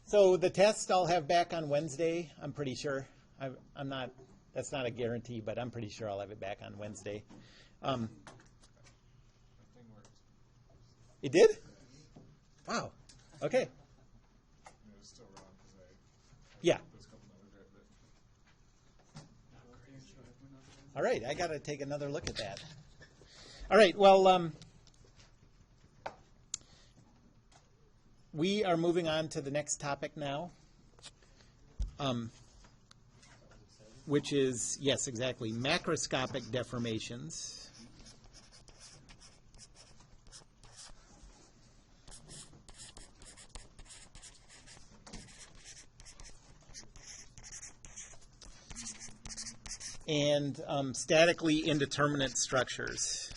So the test I'll have back on Wednesday, I'm pretty sure. I'm not, that's not a guarantee, but I'm pretty sure I'll have it back on Wednesday. It did? Wow. Okay. Yeah. All right, I got to take another look at that. All right, well, we are moving on to the next topic now, which is, yes, exactly, macroscopic deformations. And statically indeterminate structures.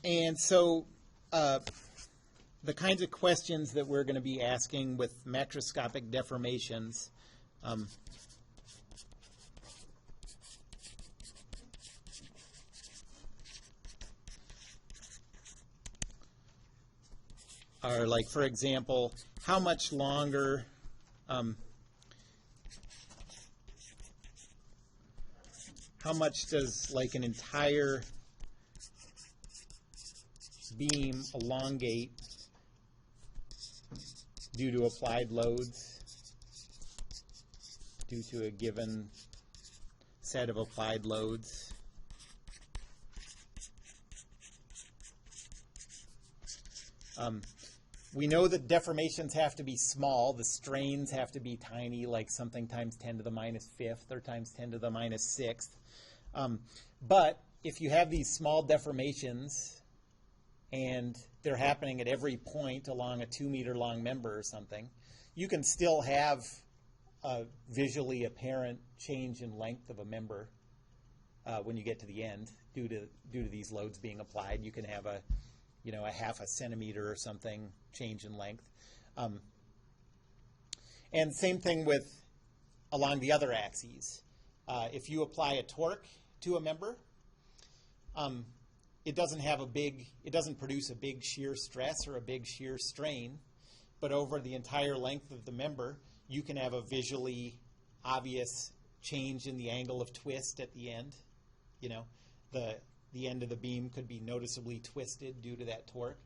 And so the kinds of questions that we're going to be asking with macroscopic deformations are like, for example, how much longer how much does like an entire beam elongate due to applied loads, due to a given set of applied loads. We know that deformations have to be small. The strains have to be tiny, like something times 10 to the minus fifth or times 10 to the minus sixth. But if you have these small deformations and they're happening at every point along a 2-meter long member or something, you can still have a visually apparent change in length of a member when you get to the end due to these loads being applied. You can have a half a centimeter or something change in length. And same thing with along the other axes. If you apply a torque to a member, it doesn't produce a big shear stress or a big shear strain, but over the entire length of the member, you can have a visually obvious change in the angle of twist at the end. You know, the end of the beam could be noticeably twisted due to that torque.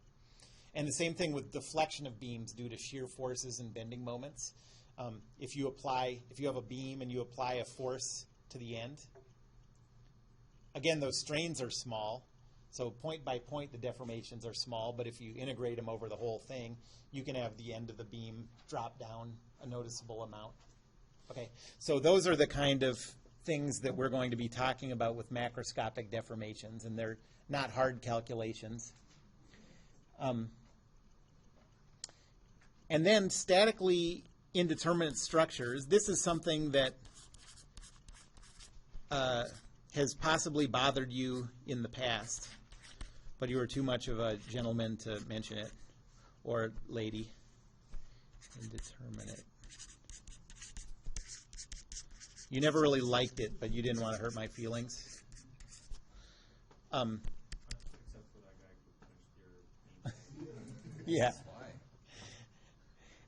And the same thing with deflection of beams due to shear forces and bending moments. If you have a beam and you apply a force to the end, again, those strains are small. So point by point, the deformations are small, but if you integrate them over the whole thing, you can have the end of the beam drop down a noticeable amount. Okay, so those are the kind of things that we're going to be talking about with macroscopic deformations, and they're not hard calculations. And then statically indeterminate structures. This is something that has possibly bothered you in the past, but you were too much of a gentleman to mention it, or lady. Indeterminate. You never really liked it, but you didn't want to hurt my feelings. Except for that guy who finished your Yeah.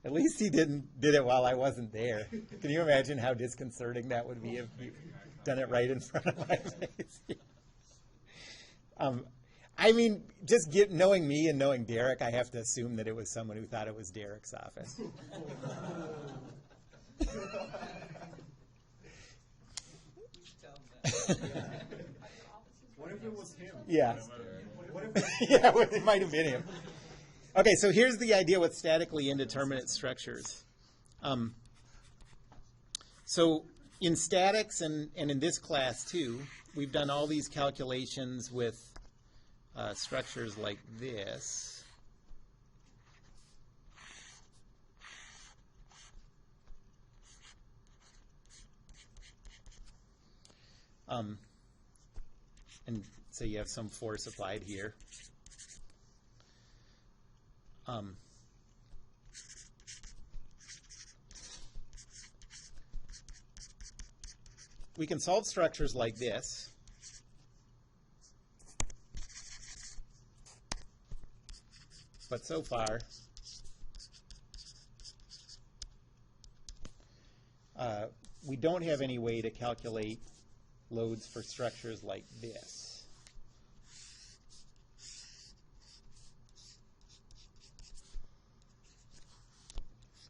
At least he did it while I wasn't there. Can you imagine how disconcerting that would be if you done it right in front of my face? I mean, just knowing me and knowing Derek, I have to assume that it was someone who thought it was Derek's office. What if it was him? Yeah. What if Yeah, it might have been him. Okay, so here's the idea with statically indeterminate structures. So in statics and in this class too, we've done all these calculations with structures like this. And say you have some force applied here. We can solve structures like this. But so far, we don't have any way to calculate loads for structures like this.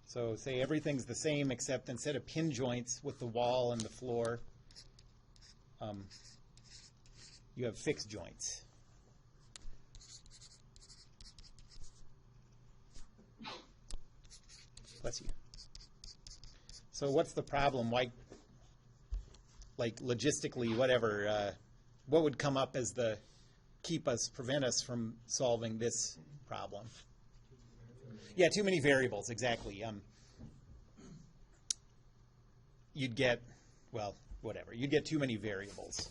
So say everything's the same except instead of pin joints with the wall and the floor, you have fixed joints. Bless you. So what's the problem? Why, like logistically, whatever, what would come up as the prevent us from solving this problem? Yeah, too many variables, exactly. You'd get, well, whatever. You'd get too many variables.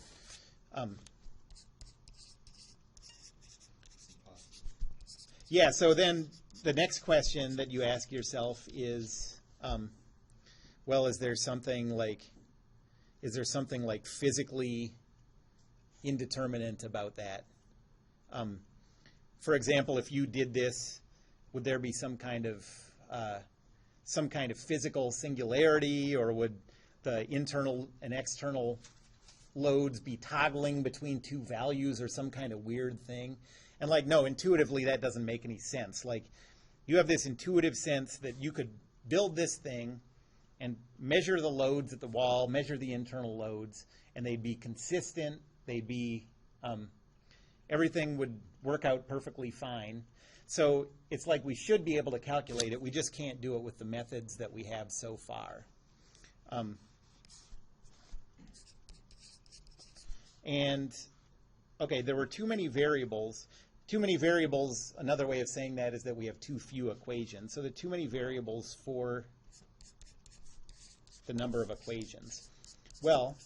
Yeah, so then the next question that you ask yourself is, well, is there something like physically indeterminate about that? For example, if you did this, would there be some kind of physical singularity, or would the internal and external loads be toggling between two values or some kind of weird thing? And like, no, intuitively that doesn't make any sense. Like, you have this intuitive sense that you could build this thing and measure the loads at the wall, measure the internal loads, and they'd be consistent. They'd be, everything would work out perfectly fine. So it's like we should be able to calculate it. We just can't do it with the methods that we have so far. And, okay, there were too many variables. Too many variables, another way of saying that is that we have too few equations. So there are too many variables for the number of equations. Well,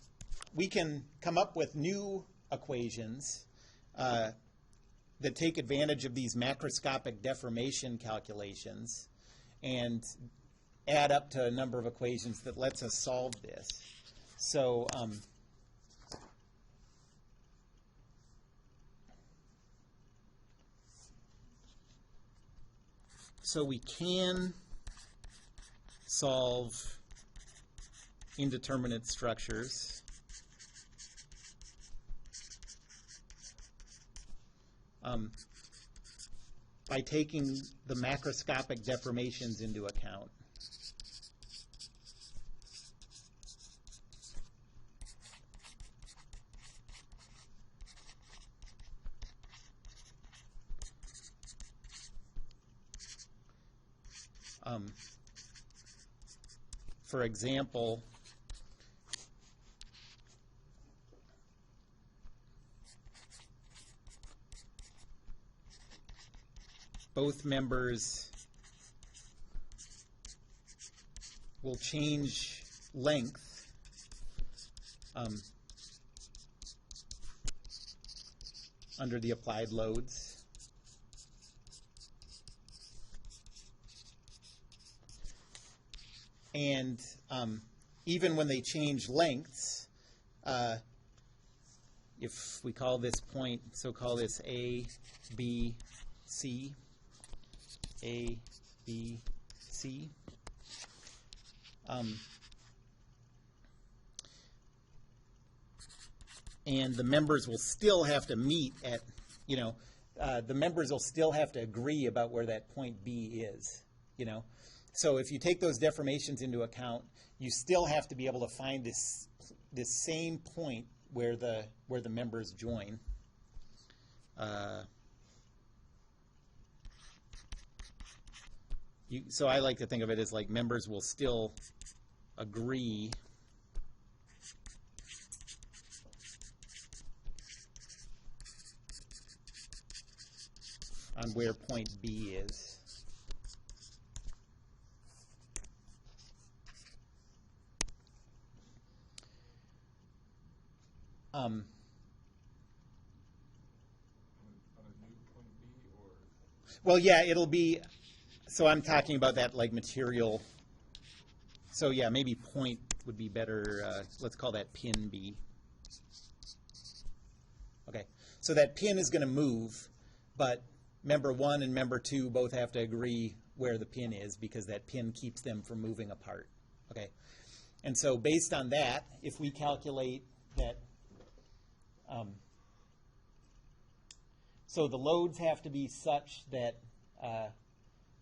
we can come up with new equations that take advantage of these macroscopic deformation calculations and add up to a number of equations that lets us solve this. So we can solve indeterminate structures by taking the macroscopic deformations into account. For example, both members will change length under the applied loads. And even when they change lengths, if we call this point, so call this A, B, C, A, B, C, and the members will still have to meet at, the members will still have to agree about where that point B is, So if you take those deformations into account, you still have to be able to find this same point where the members join. So I like to think of it as like members will still agree on where point B is. Well, yeah, it'll be, so I'm talking about that like material. So yeah, maybe point would be better. Let's call that pin B. Okay, so that pin is going to move, but member 1 and member 2 both have to agree where the pin is because that pin keeps them from moving apart. Okay, and so based on that, if we calculate that, so the loads have to be such that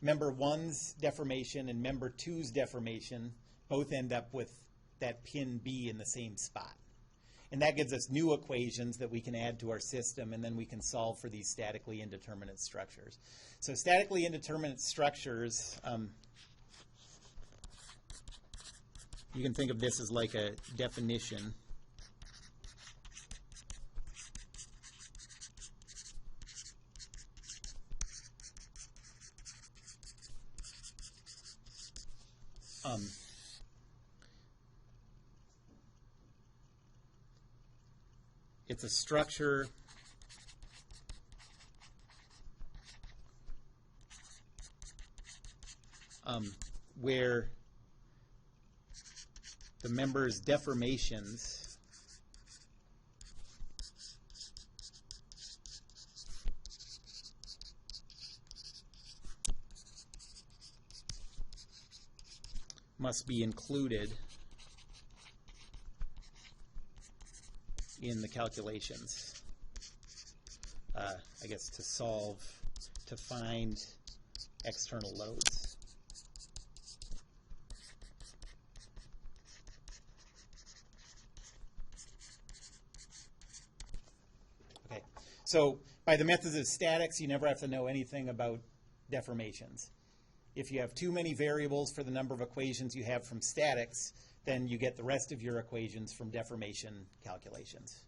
member 1's deformation and member 2's deformation both end up with that pin B in the same spot. And that gives us new equations that we can add to our system, and then we can solve for these statically indeterminate structures. So statically indeterminate structures, you can think of this as like a definition. It's a structure where the members' deformations must be included in the calculations, I guess, to find external loads. Okay, so by the methods of statics, you never have to know anything about deformations. If you have too many variables for the number of equations you have from statics, then you get the rest of your equations from deformation calculations.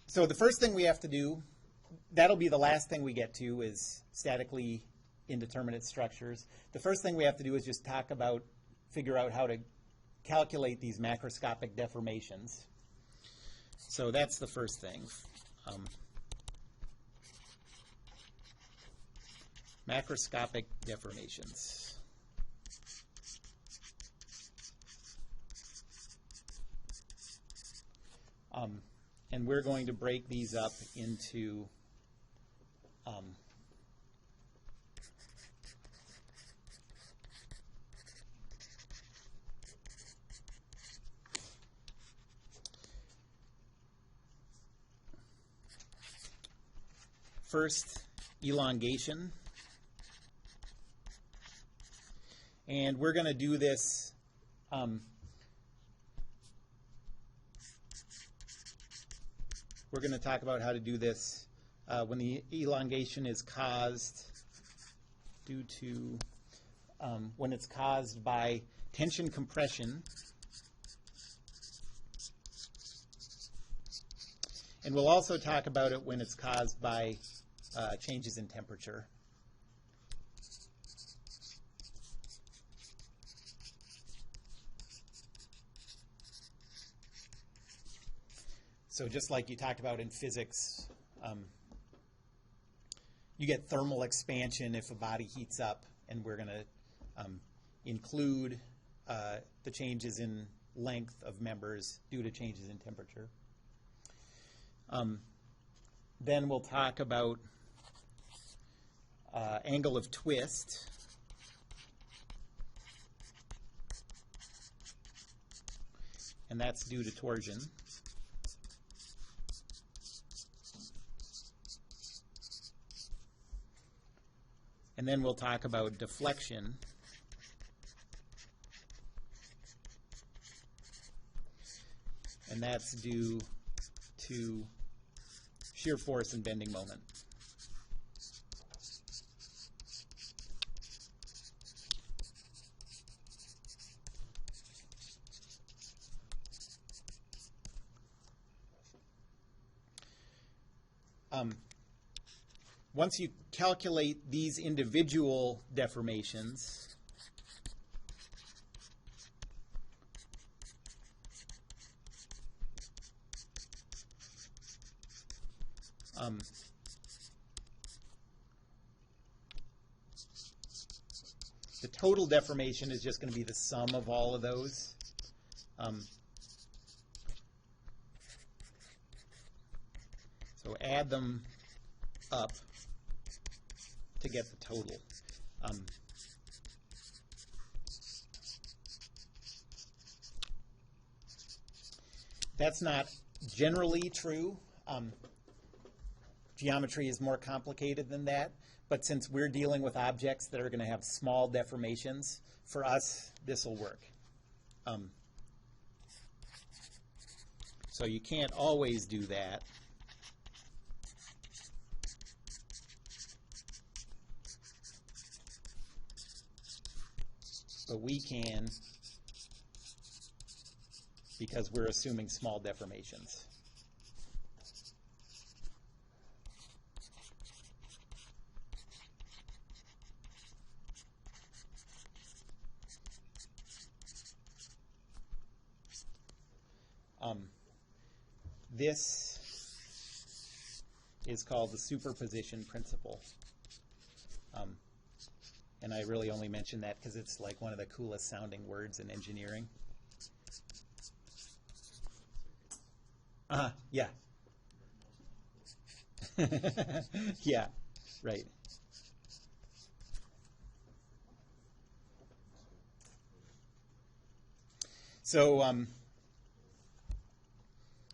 So the first thing we have to do, that'll be the last thing we get to, is statically indeterminate structures. The first thing we have to do is just figure out how to calculate these macroscopic deformations. So that's the first thing. Macroscopic deformations. And we're going to break these up into first, elongation. And we're going to do this we're going to talk about how to do this when the elongation is caused when it's caused by tension compression. And we'll also talk about it when it's caused by changes in temperature. So just like you talked about in physics, you get thermal expansion if a body heats up, and we're going to include the changes in length of members due to changes in temperature. Then we'll talk about angle of twist. And that's due to torsion. And then we'll talk about deflection. And that's due to shear force and bending moment. Once you calculate these individual deformations, The total deformation is just going to be the sum of all of those. So add them up to get the total. That's not generally true. Geometry is more complicated than that. But since we're dealing with objects that are going to have small deformations, for us, this will work. So you can't always do that. But we can, because we're assuming small deformations. This is called the superposition principle. And I really only mention that because it's like one of the coolest sounding words in engineering. Yeah. Yeah, right. So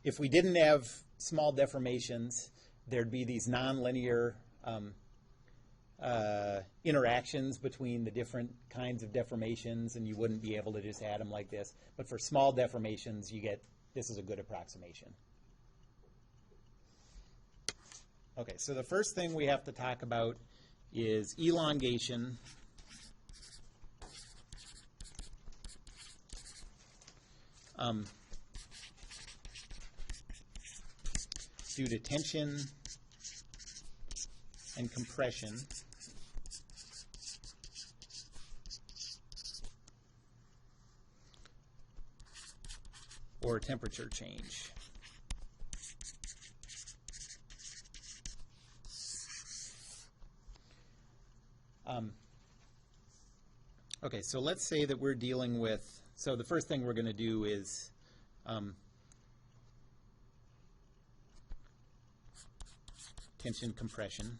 if we didn't have small deformations, there'd be these nonlinear interactions between the different kinds of deformations, and you wouldn't be able to just add them like this. But for small deformations, you get, this is a good approximation. Okay, so the first thing we have to talk about is elongation. Due to tension and compression or temperature change. Okay, so let's say that we're dealing with, so the first thing we're going to do is tension compression.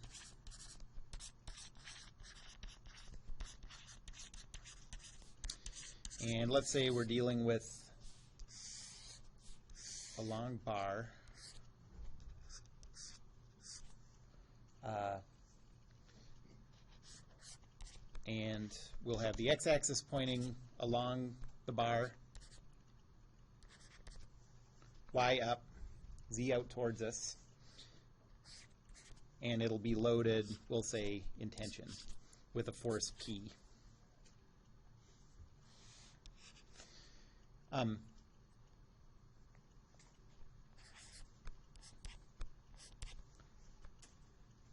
And let's say we're dealing with a long bar. And we'll have the x-axis pointing along the bar, y up, z out towards us, and it'll be loaded, we'll say, in tension with a force P.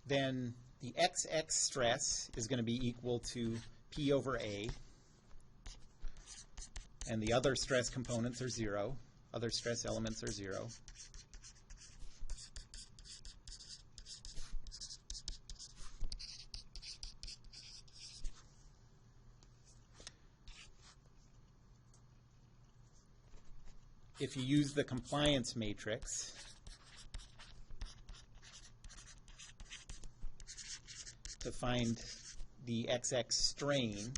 Then the XX stress is going to be equal to P over A, and the other stress components are 0. Other stress elements are 0. If you use the compliance matrix, to find the XX strain,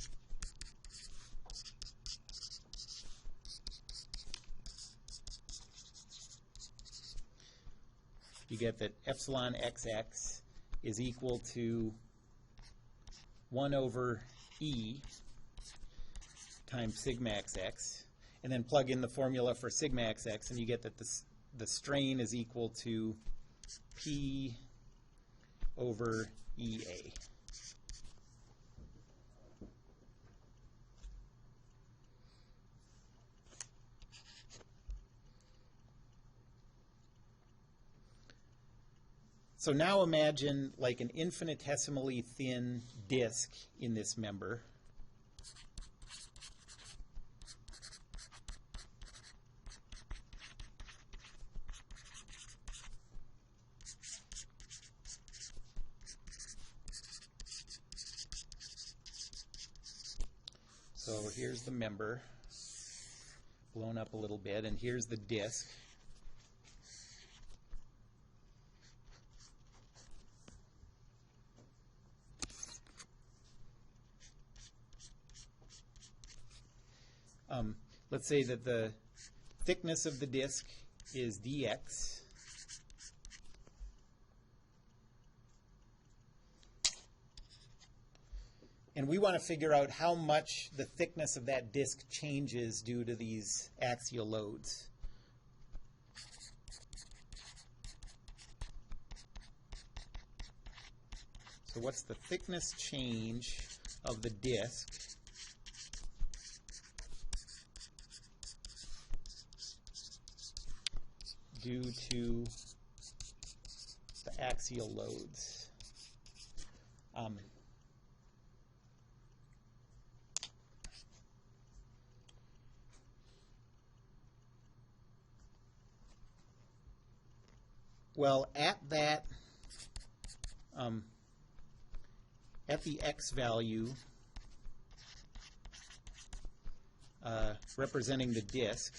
you get that epsilon XX is equal to 1 over E times sigma XX, and then plug in the formula for sigma XX, and you get that the strain is equal to P over EA. So now imagine like an infinitesimally thin disk in this member. So here's the member, blown up a little bit, and here's the disk. Let's say that the thickness of the disk is dx. And we want to figure out how much the thickness of that disk changes due to these axial loads. So what's the thickness change of the disk due to the axial loads? Well, at the x value, representing the disk,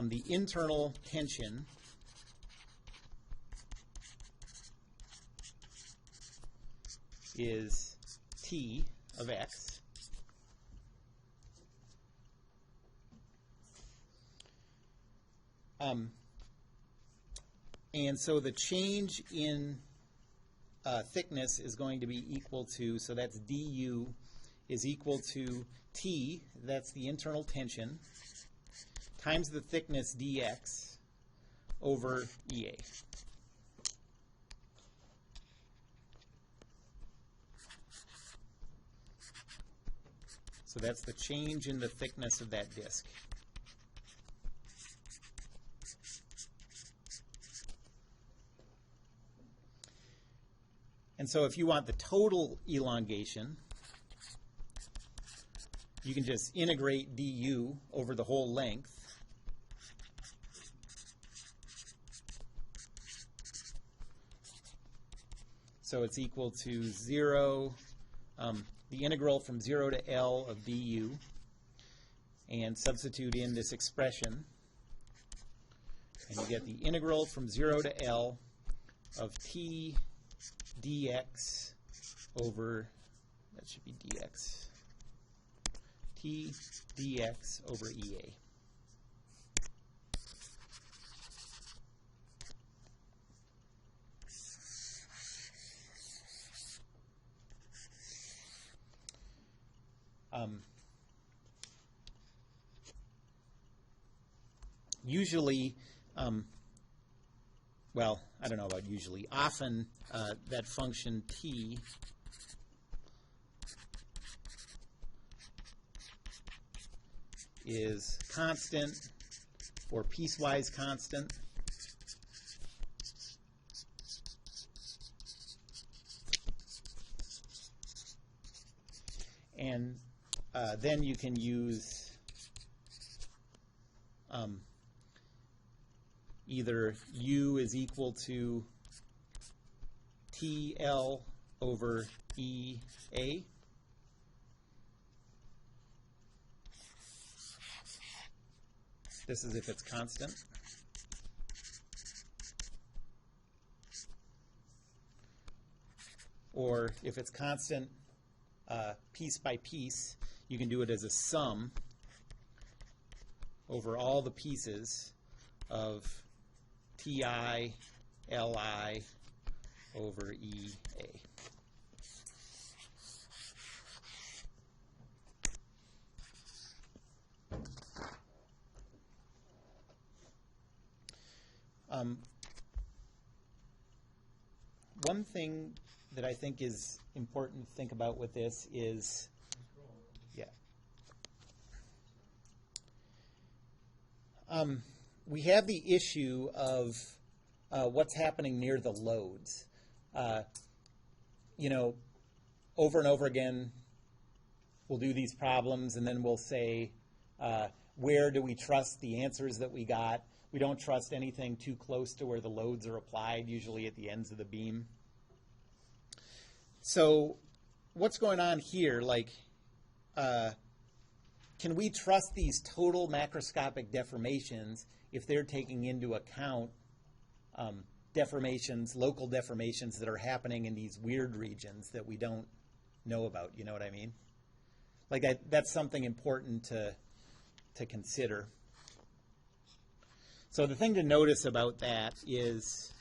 the internal tension is T of x. And so the change in thickness is going to be equal to, so that's du is equal to T, that's the internal tension, times the thickness dx over EA. So that's the change in the thickness of that disk. And so if you want the total elongation, you can just integrate du over the whole length. So it's equal to 0, the integral from 0 to L of du, and substitute in this expression. And you get the integral from 0 to L of T dx over, that should be dx, T dx over EA. Usually, well, I don't know about usually, often that function T is constant or piecewise constant. And then you can use either U is equal to TL over EA, this is if it's constant, or if it's constant piece by piece, you can do it as a sum over all the pieces of TI, LI over EA. One thing that I think is important to think about with this is, we have the issue of what's happening near the loads. You know, over and over again, we'll do these problems, and then we'll say, where do we trust the answers that we got? We don't trust anything too close to where the loads are applied, usually at the ends of the beam. So what's going on here? Like, can we trust these total macroscopic deformations if they're taking into account deformations, local deformations that are happening in these weird regions that we don't know about? You know what I mean? Like that's something important to consider. So the thing to notice about that is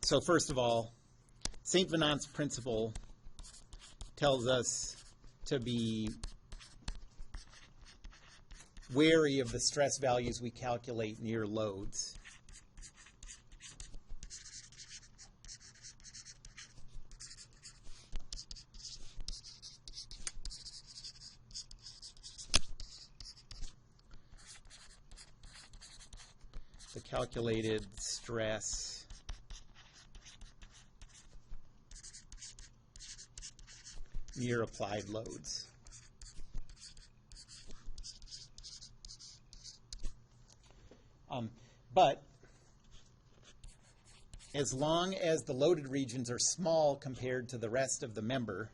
so first of all, St. Venant's principle tells us to be wary of the stress values we calculate near loads. The calculated stress near applied loads. But as long as the loaded regions are small compared to the rest of the member,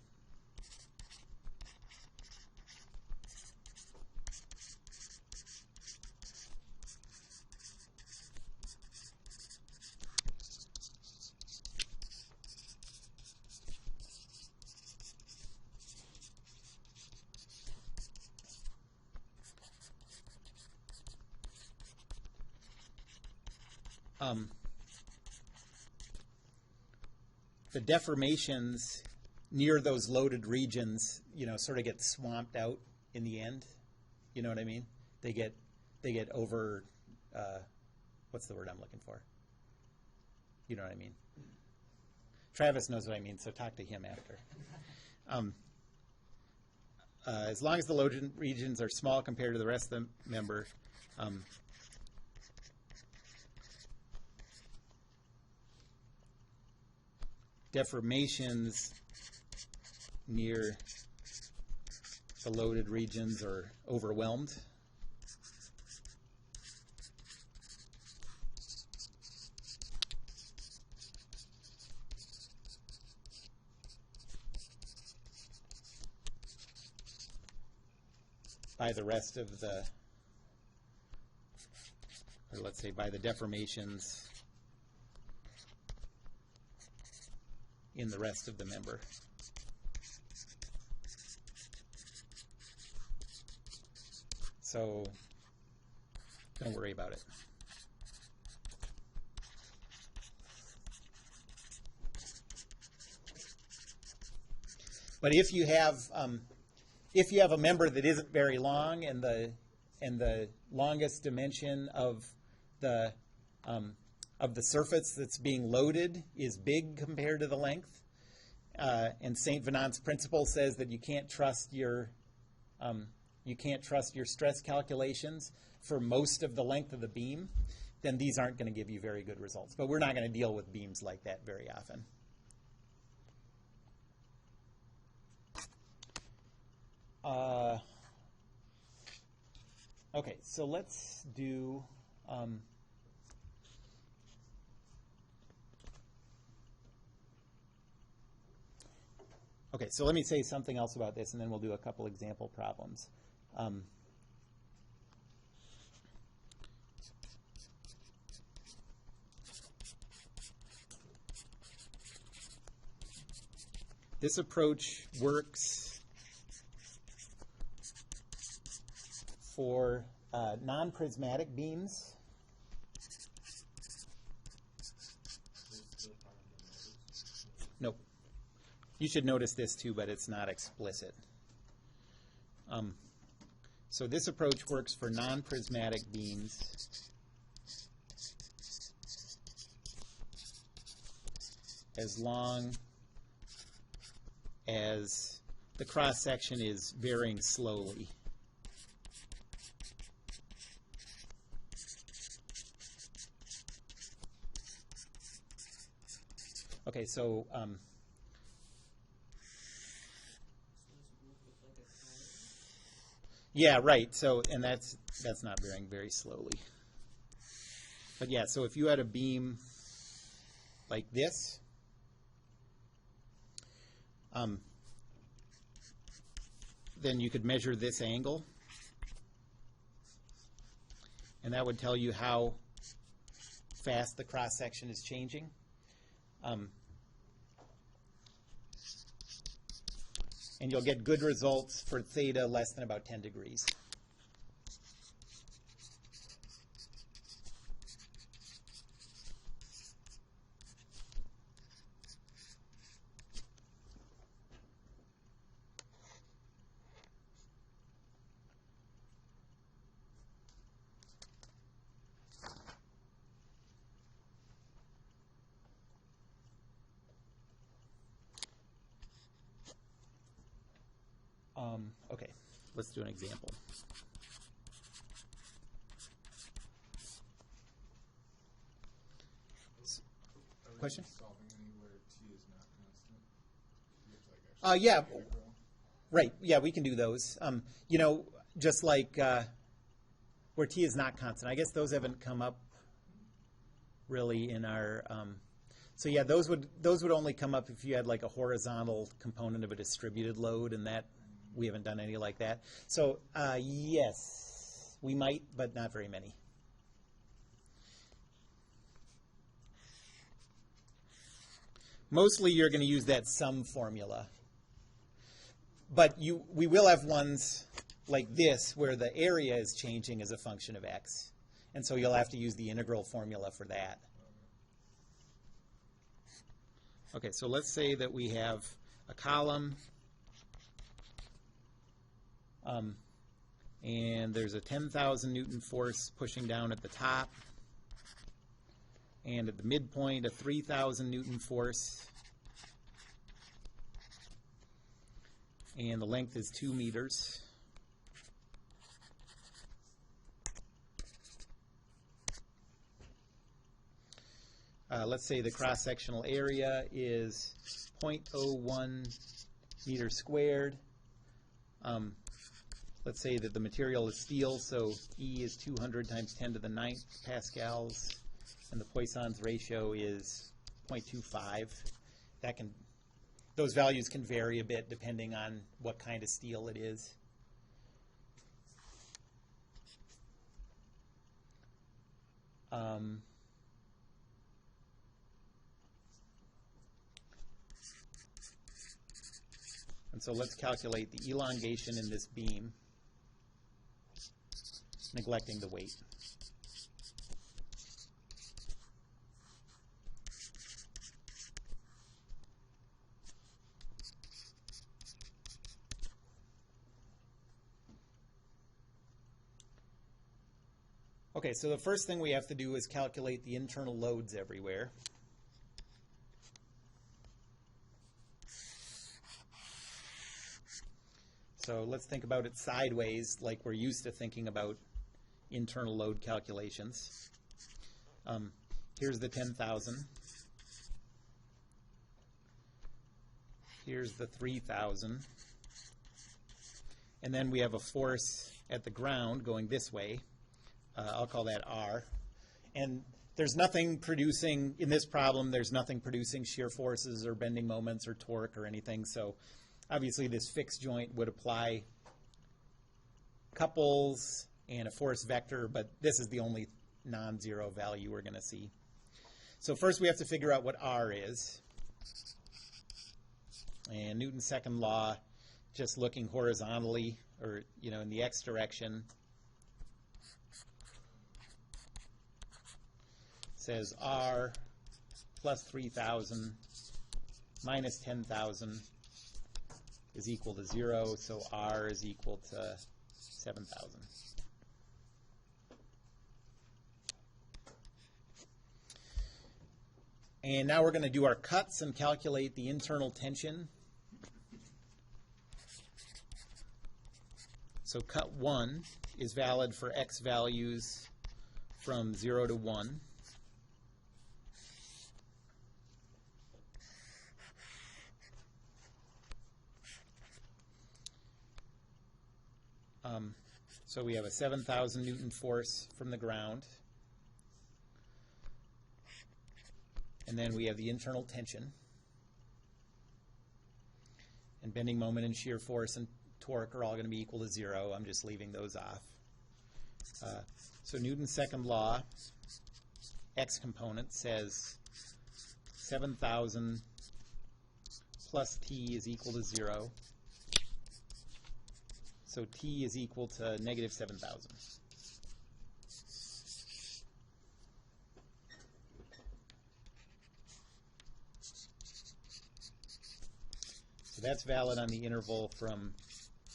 the deformations near those loaded regions, sort of get swamped out in the end. You know what I mean? They get over. What's the word I'm looking for? You know what I mean? Travis knows what I mean, so talk to him after. As long as the loaded regions are small compared to the rest of the member, deformations near the loaded regions are overwhelmed. By the rest of the, or let's say by the deformations in the rest of the member. So don't worry about it. But if you have a member that isn't very long and the longest dimension of the surface that's being loaded is big compared to the length, and St. Venant's principle says that you can't trust your stress calculations for most of the length of the beam, then these aren't going to give you very good results. But we're not going to deal with beams like that very often. Okay, so let's do okay, so let me say something else about this, and then we'll do a couple example problems. This approach works for non-prismatic beams. Nope. You should notice this too, but it's not explicit. So this approach works for non-prismatic beams as long as the cross-section is varying slowly. Okay, so Yeah, right. So, and that's not varying very slowly. But yeah, so if you had a beam like this, then you could measure this angle, and that would tell you how fast the cross-section is changing. And you'll get good results for theta less than about 10 degrees. Okay, let's do an example. Question? Solving anywhere t is not constant. You have to like Yeah, actually integral. right. Yeah, we can do those. You know, just like where t is not constant. I guess those haven't come up really in our. So yeah, those would only come up if you had like a horizontal component of a distributed load, and that we haven't done any like that. So yes, we might, but not very many. Mostly you're going to use that sum formula. But we will have ones like this where the area is changing as a function of x. And so you'll have to use the integral formula for that. Okay, so let's say that we have a column, and there's a 10,000 Newton force pushing down at the top, and at the midpoint a 3,000 Newton force, and the length is 2 meters. Let's say the cross-sectional area is 0.01 meters squared. Let's say that the material is steel, so E is 200 times 10 to the 9th pascals, and the Poisson's ratio is 0.25. Those values can vary a bit depending on what kind of steel it is. And so let's calculate the elongation in this beam, neglecting the weight. Okay, so the first thing we have to do is calculate the internal loads everywhere. So let's think about it sideways, like we're used to thinking about internal load calculations. Here's the 10,000. Here's the 3,000. And then we have a force at the ground going this way. I'll call that R. And there's nothing producing, in this problem, there's nothing producing shear forces or bending moments or torque or anything. So obviously this fixed joint would apply couples and a force vector, but this is the only non-zero value we're going to see. So first we have to figure out what R is. And Newton's second law, just looking horizontally, or in the x direction, says R plus 3,000 minus 10,000 is equal to 0, so R is equal to 7,000. And now we're going to do our cuts and calculate the internal tension. So cut 1 is valid for x values from 0 to 1. So we have a 7,000 Newton force from the ground. And then we have the internal tension. And bending moment and shear force and torque are all going to be equal to 0. I'm just leaving those off. So Newton's second law, x component, says 7,000 plus t is equal to 0. So t is equal to negative 7,000. So that's valid on the interval from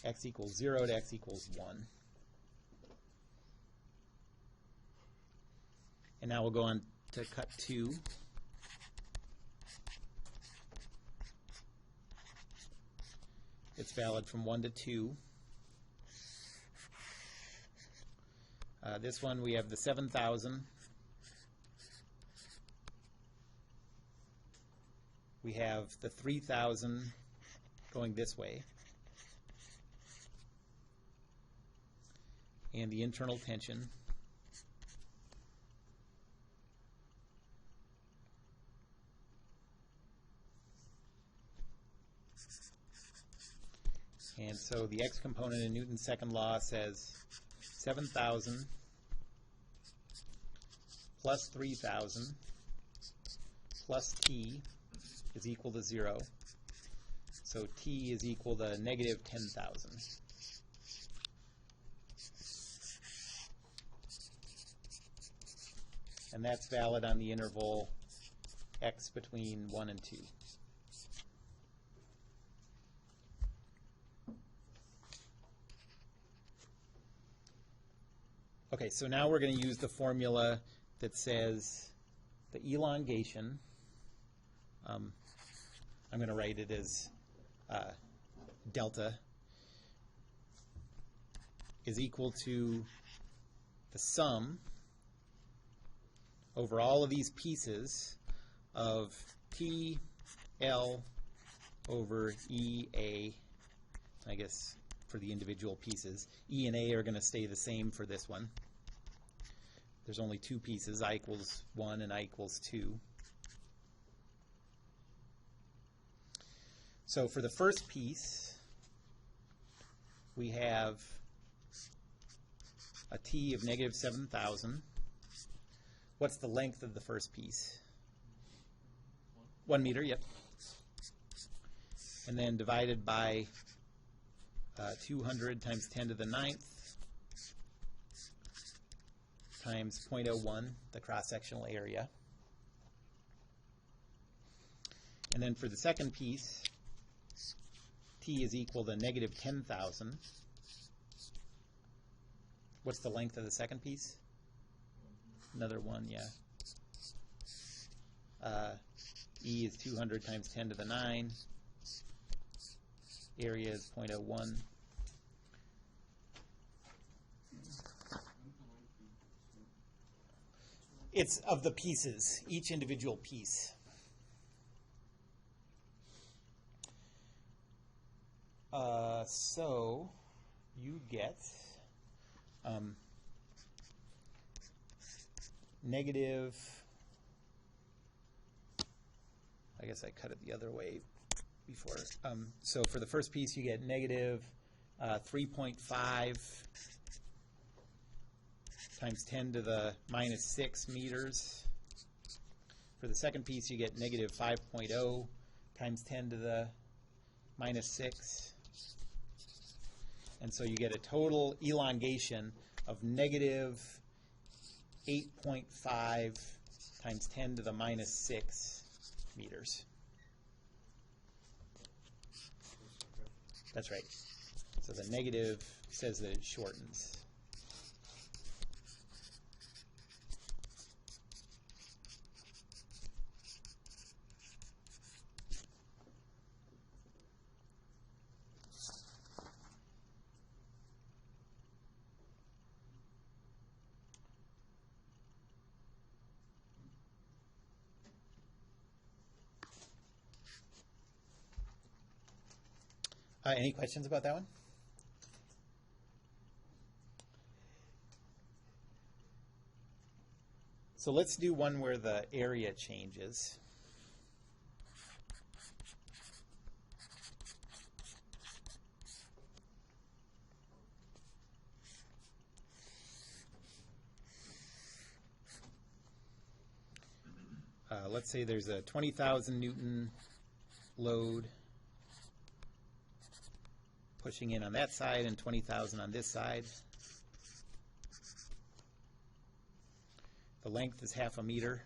x equals 0 to x equals 1. And now we'll go on to cut 2. It's valid from 1 to 2. This one we have the 7,000. We have the 3,000 going this way. And the internal tension. And so the x component in Newton's second law says 7,000 plus 3,000 plus t is equal to 0. So t is equal to negative 10,000. And that's valid on the interval x between 1 and 2. Okay, so now we're going to use the formula that says the elongation, I'm going to write it as delta, is equal to the sum over all of these pieces of T, L over E, A, I guess for the individual pieces. E and A are going to stay the same for this one. There's only two pieces, I equals 1 and I equals 2. So for the first piece, we have a T of negative 7,000. What's the length of the first piece? 1 meter, yep. And then divided by 200 times 10 to the 9th times 0.01, the cross-sectional area. And then for the second piece, T is equal to negative 10,000. What's the length of the second piece? Another 1, yeah. E is 200 times 10 to the 9. Area is 0.01. It's of the pieces, each individual piece. So you get negative, I guess I cut it the other way before. So for the first piece you get negative 3.5 times 10 to the minus 6 meters. For the second piece you get negative 5.0 times 10 to the minus 6. And so you get a total elongation of negative 8.5 times 10 to the minus 6 meters. That's right. So the negative says that it shortens. Any questions about that one? So let's do one where the area changes. Let's say there's a 20,000 Newton load pushing in on that side and 20,000 on this side. The length is 0.5 meter.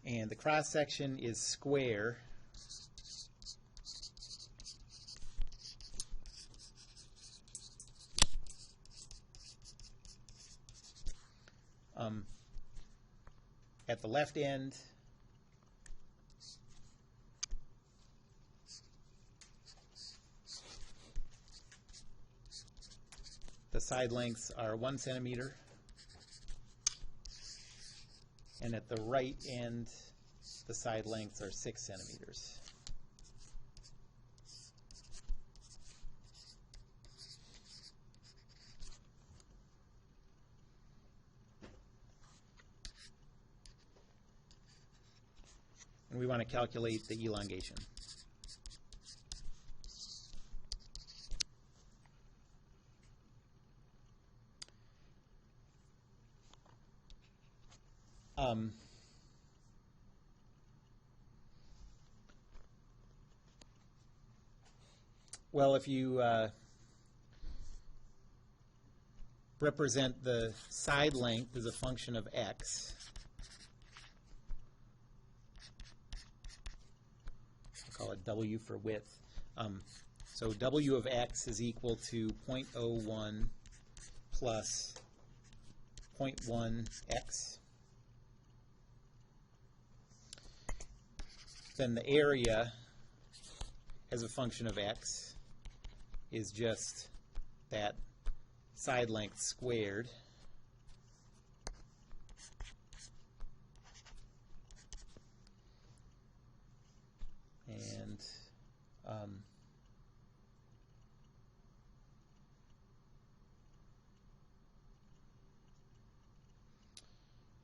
And the cross section is square. At the left end, the side lengths are 1 centimeter. And at the right end, the side lengths are 6 centimeters. And we want to calculate the elongation. Well, if you represent the side length as a function of x, I'll call it W for width. So W of x is equal to 0.01 plus 0.1x. Then the area as a function of x is just that side length squared. And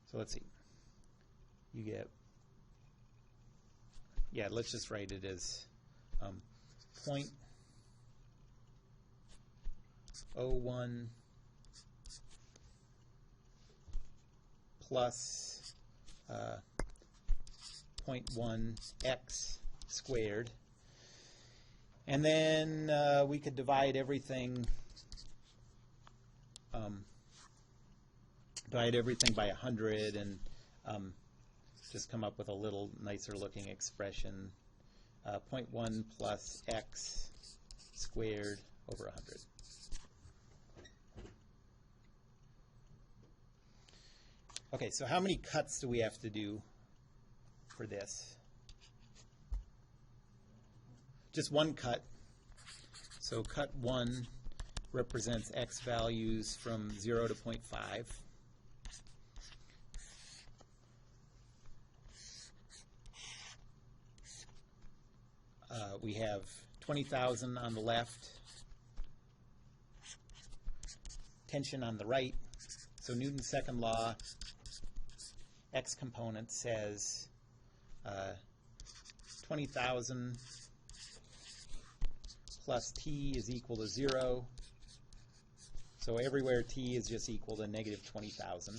so let's see. You get, yeah, let's just write it as 0.01 plus 0.1x squared. And then we could divide everything by 100 and just come up with a little nicer looking expression. 0.1 plus x squared over 100. Okay, so how many cuts do we have to do for this? Just one cut. So cut 1 represents x values from 0 to 0.5. We have 20,000 on the left, tension on the right. So Newton's second law, x component says 20,000 plus t is equal to 0. So everywhere t is just equal to negative 20,000.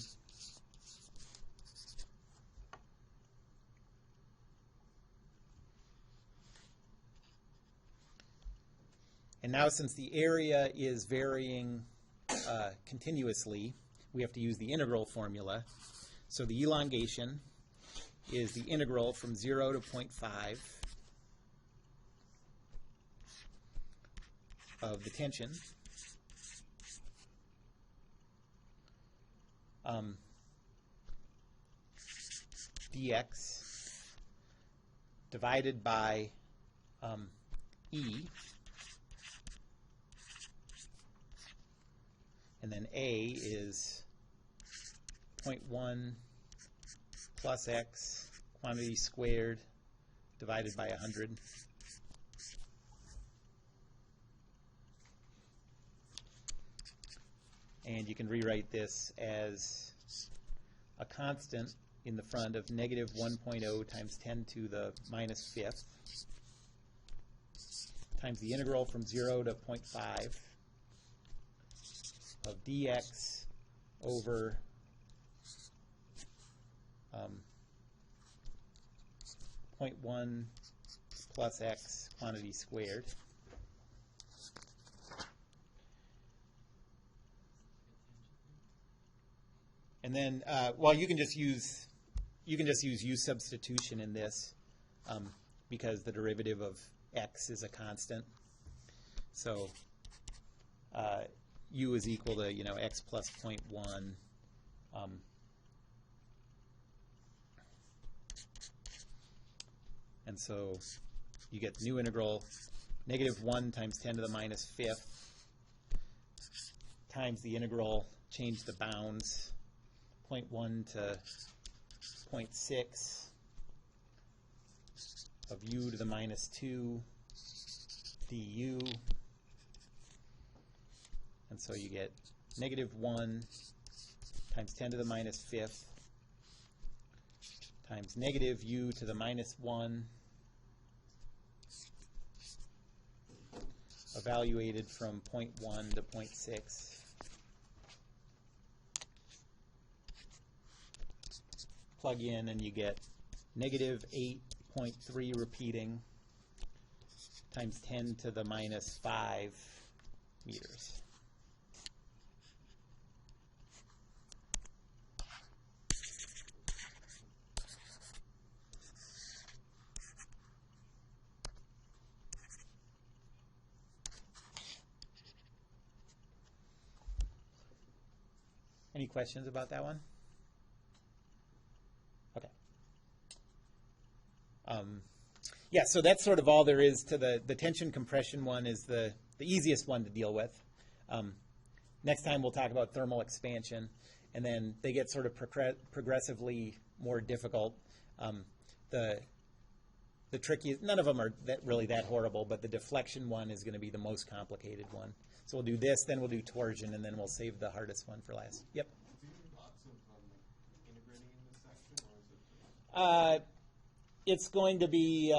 And now since the area is varying continuously, we have to use the integral formula. So the elongation is the integral from 0 to 0.5 of the tension dx divided by E, and then A is 0.1 plus x, quantity squared, divided by 100. And you can rewrite this as a constant in the front of negative 1.0 times 10 to the minus fifth times the integral from 0 to 0.5 of dx over 0.1 plus x quantity squared. And then, well, you can just use u substitution in this because the derivative of x is a constant. So u is equal to x plus 0.1. And so you get the new integral negative 1 times 10 to the minus fifth times the integral, change the bounds, 0.1 to 0.6 of u to the minus 2 du. And so you get negative 1 times 10 to the minus fifth times negative u to the minus 1 evaluated from 0.1 to 0.6. Plug in and you get negative 8.3 repeating times 10 to the minus 5 meters. Any questions about that one? Okay. Yeah, so that's sort of all there is to the tension compression one is the easiest one to deal with. Next time we'll talk about thermal expansion, and then they get sort of progressively more difficult. The trickiest, none of them are really that horrible, but the deflection one is going to be the most complicated one. So we'll do this, then we'll do torsion, and then we'll save the hardest one for last. Yep. Do you have any thoughts of integrating in this section, or is it? It's going to be.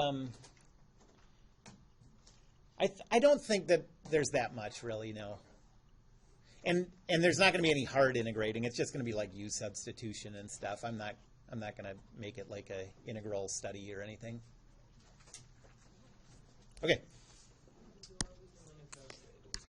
I don't think that there's that much really, no. And there's not going to be any hard integrating. It's just going to be like u substitution and stuff. I'm not going to make it like a integral study or anything. Okay.